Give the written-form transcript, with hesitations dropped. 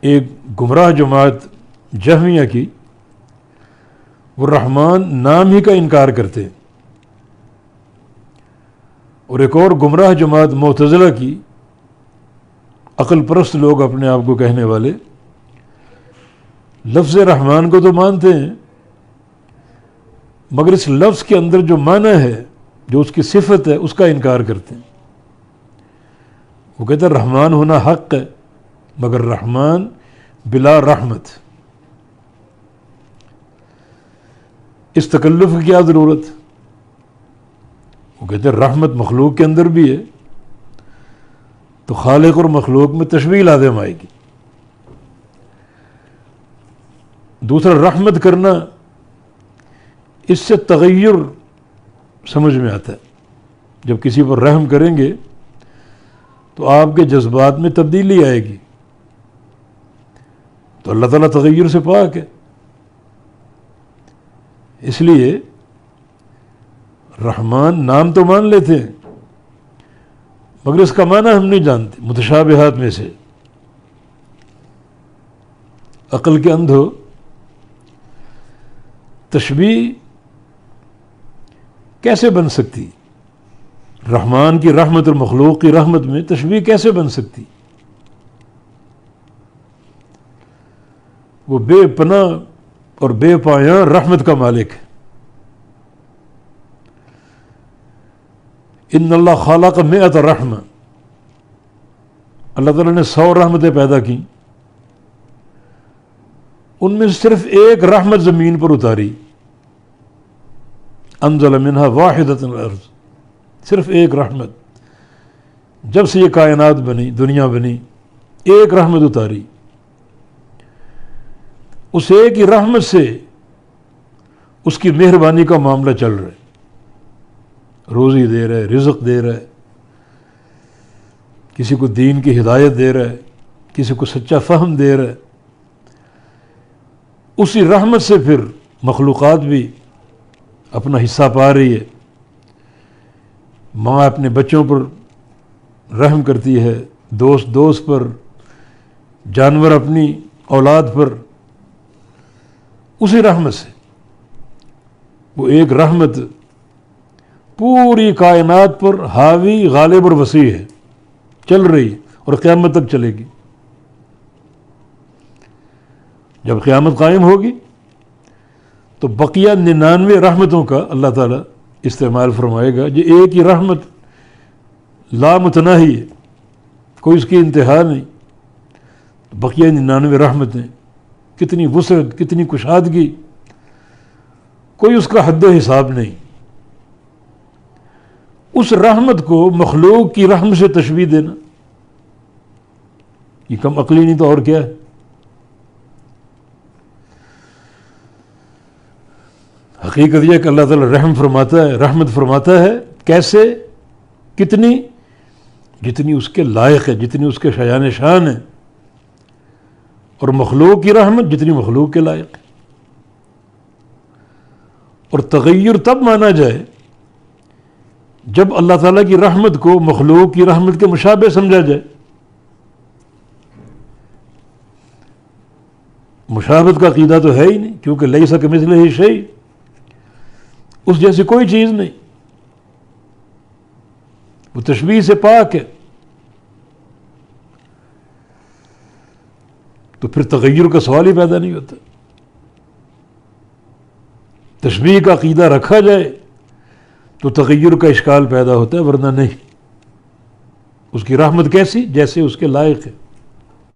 ایک گمراہ جماعت جہمیہ کی، وہ رحمان نام ہی کا انکار کرتے ہیں، اور ایک اور گمراہ جماعت معتزلہ کی، عقل پرست لوگ اپنے آپ کو کہنے والے، لفظ رحمان کو تو مانتے ہیں مگر اس لفظ کے اندر جو معنی ہے، جو اس کی صفت ہے، اس کا انکار کرتے ہیں۔ وہ کہتے ہیں رحمان ہونا حق ہے مگر رحمان بلا رحمت، اس تکلف کی کیا ضرورت؟ وہ کہتے ہیں رحمت مخلوق کے اندر بھی ہے، تو خالق اور مخلوق میں تشبیہ لازم آئے گی۔ دوسرا، رحمت کرنا، اس سے تغیر سمجھ میں آتا ہے۔ جب کسی پر رحم کریں گے تو آپ کے جذبات میں تبدیلی آئے گی، تو اللہ تعالیٰ تغیر سے پاک ہے۔ اس لیے رحمان نام تو مان لیتے ہیں مگر اس کا معنی ہم نہیں جانتے، متشابہات میں سے۔ عقل کے اندھو، تشبیہ کیسے بن سکتی؟ رحمان کی رحمت اور مخلوق کی رحمت میں تشبیہ کیسے بن سکتی؟ وہ بے پناہ اور بے پایاں رحمت کا مالک ہے۔ ان اللہ خلق مئۃ رحمہ، اللہ تعالیٰ نے 100 رحمتیں پیدا کی، ان میں صرف ایک رحمت زمین پر اتاری، انزل منہا واحدۃ الارض، صرف ایک رحمت۔ جب سے یہ کائنات بنی، دنیا بنی، ایک رحمت اتاری، اس ایک ہی رحمت سے اس کی مہربانی کا معاملہ چل رہا ہے، روزی دے رہا ہے، رزق دے رہا ہے، کسی کو دین کی ہدایت دے رہا ہے، کسی کو سچا فہم دے رہا ہے۔ اسی رحمت سے پھر مخلوقات بھی اپنا حصہ پا رہی ہے۔ ماں اپنے بچوں پر رحم کرتی ہے، دوست پر، جانور اپنی اولاد پر، اسی رحمت سے۔ وہ ایک رحمت پوری کائنات پر حاوی، غالب اور وسیع ہے، چل رہی ہے اور قیامت تک چلے گی۔ جب قیامت قائم ہوگی تو بقیہ 99 رحمتوں کا اللہ تعالیٰ استعمال فرمائے گا۔ یہ ایک ہی رحمت لامتناہی ہے، کوئی اس کی انتہا نہیں۔ بقیہ 99 رحمتیں، کتنی وسعت، کتنی کشادگی، کوئی اس کا حد و حساب نہیں۔ اس رحمت کو مخلوق کی رحم سے تشبیہ دینا، یہ کم عقلی نہیں تو اور کیا ہے؟ حقیقت یہ کہ اللہ تعالیٰ رحم فرماتا ہے، رحمت فرماتا ہے، کیسے؟ کتنی؟ جتنی اس کے لائق ہے، جتنی اس کے شایان شان ہے، اور مخلوق کی رحمت جتنی مخلوق کے لائق ہے۔ اور تغیر تب مانا جائے جب اللہ تعالیٰ کی رحمت کو مخلوق کی رحمت کے مشابہ سمجھا جائے۔ مشابہت کا عقیدہ تو ہے ہی نہیں، کیونکہ لیس کمثلہ شیء، اس جیسی کوئی چیز نہیں، وہ تشبیہ سے پاک ہے۔ تو پھر تغیر کا سوال ہی پیدا نہیں ہوتا۔ تشبیہ کا عقیدہ رکھا جائے تو تغیر کا اشکال پیدا ہوتا ہے، ورنہ نہیں۔ اس کی رحمت کیسی؟ جیسے اس کے لائق ہے۔